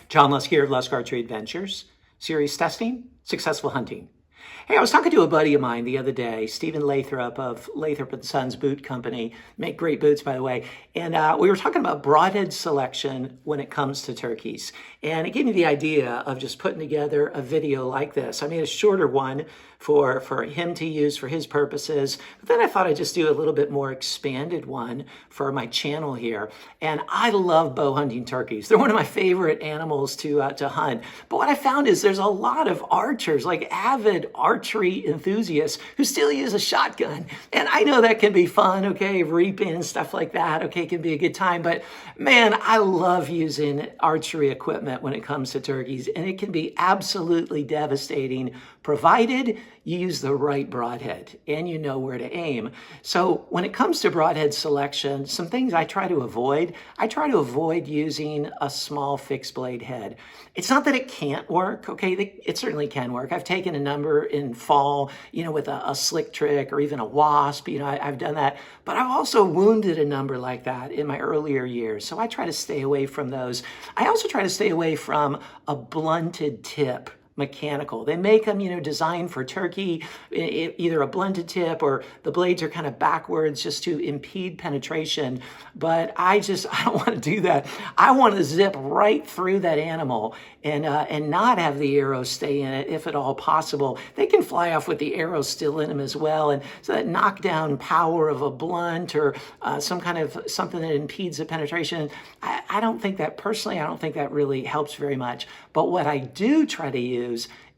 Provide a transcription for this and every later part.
John Lusk here of Lusk Archery Adventures. Series testing, successful hunting. Hey, I was talking to a buddy of mine the other day, Stephen Lathrop of Lathrop & Sons Boot Company. Make great boots, by the way. And we were talking about broadhead selection when it comes to turkeys. And it gave me the idea of just putting together a video like this. I made a shorter one for him to use for his purposes. But then I thought I'd just do a little bit more expanded one for my channel here. And I love bow hunting turkeys. They're one of my favorite animals to hunt. But what I found is there's a lot of archers, like avid archery enthusiasts, who still use a shotgun. And I know that can be fun, okay, reaping and stuff like that, okay, it can be a good time. But man, I love using archery equipment when it comes to turkeys. And it can be absolutely devastating, provided you use the right broadhead and you know where to aim. So when it comes to broadhead selection, some things I try to avoid. I try to avoid using a small fixed blade head. It's not that it can't work, okay? It certainly can work. I've taken a number in fall, with a slick trick or even a wasp, I've done that. But I've also wounded a number like that in my earlier years. So I try to stay away from those. I also try to stay away from a blunted tip mechanical. They make them, designed for turkey, either a blunted tip or the blades are kind of backwards just to impede penetration. But I don't want to do that. I want to zip right through that animal and not have the arrow stay in it if at all possible. They can fly off with the arrow still in them as well. And so that knockdown power of a blunt or something that impedes the penetration, I don't think that really helps very much. But what I do try to use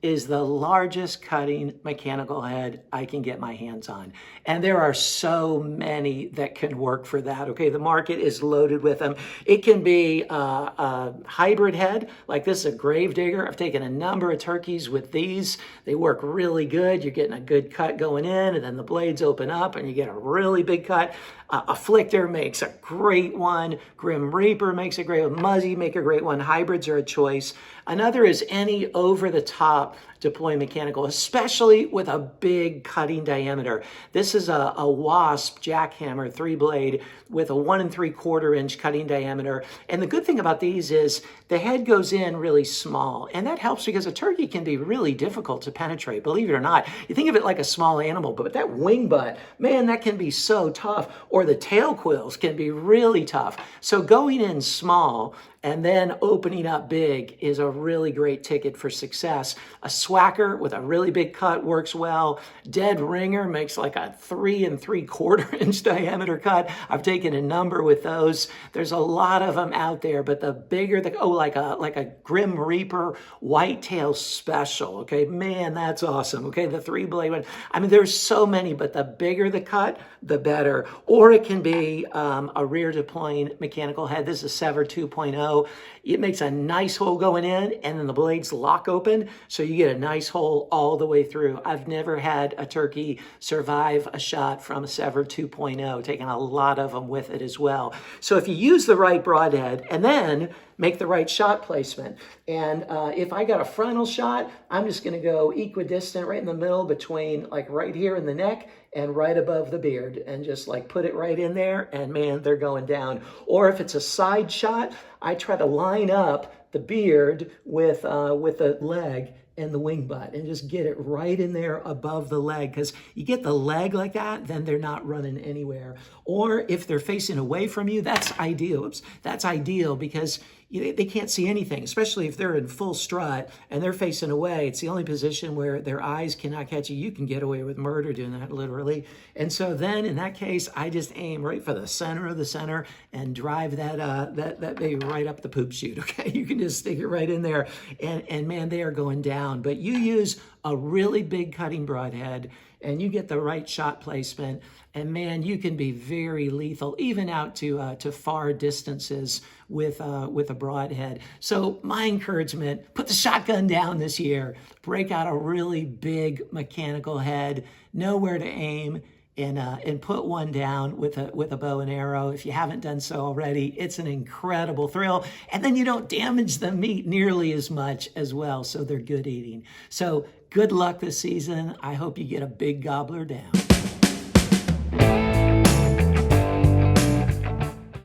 is the largest cutting mechanical head I can get my hands on. And there are so many that can work for that, okay? The market is loaded with them. It can be a hybrid head, like this is a grave digger. I've taken a number of turkeys with these. They work really good. You're getting a good cut going in, and then the blades open up and you get a really big cut. Afflictor makes a great one. Grim Reaper makes a great one. Muzzy make a great one. Hybrids are a choice. Another is any over-the-top deploy mechanical, especially with a big cutting diameter. This is a Wasp jackhammer 3-blade with a 1 3/4 inch cutting diameter. And the good thing about these is the head goes in really small. And that helps because a turkey can be really difficult to penetrate, believe it or not. You think of it like a small animal, but that wing butt, man, that can be so tough. Or the tail quills can be really tough. So going in small and then opening up big is a really great ticket for success. A swacker with a really big cut works well. Dead ringer makes like a 3 3/4 inch diameter cut. I've taken a number with those. There's a lot of them out there, but the bigger like a Grim Reaper whitetail special, okay? Man, that's awesome, okay? The 3-blade one. I mean, there's so many, but the bigger the cut, the better. Or it can be a rear deploying mechanical head. This is SEVR 2.0. It makes a nice hole going in, and then the blades lock open, so you get a nice hole all the way through. I've never had a turkey survive a shot from a SEVR 2.0, taking a lot of them with it as well. So if you use the right broadhead and then make the right shot placement, and if I got a frontal shot, I'm just going to go equidistant right in the middle between like right here in the neck and right above the beard, and just like put it right in there, and man, they're going down. Or if it's a side shot, I try to line up the beard with the leg and the wing butt and just get it right in there above the leg, because you get the leg like that, then they're not running anywhere. Or if they're facing away from you, that's ideal. Oops, that's ideal because they can't see anything, especially if they're in full strut and they're facing away. It's the only position where their eyes cannot catch you. You can get away with murder doing that, literally. And so then in that case, I just aim right for the center of the center and drive that baby right up the poop chute, okay? You can just stick it right in there, and man, they are going down. But you use a really big cutting broadhead and you get the right shot placement, and man, you can be very lethal, even out to far distances with a broadhead. So my encouragement, put the shotgun down this year, break out a really big mechanical head, know where to aim, and put one down with a bow and arrow. If you haven't done so already, it's an incredible thrill. And then you don't damage the meat nearly as much as well, so they're good eating. So good luck this season. I hope you get a big gobbler down.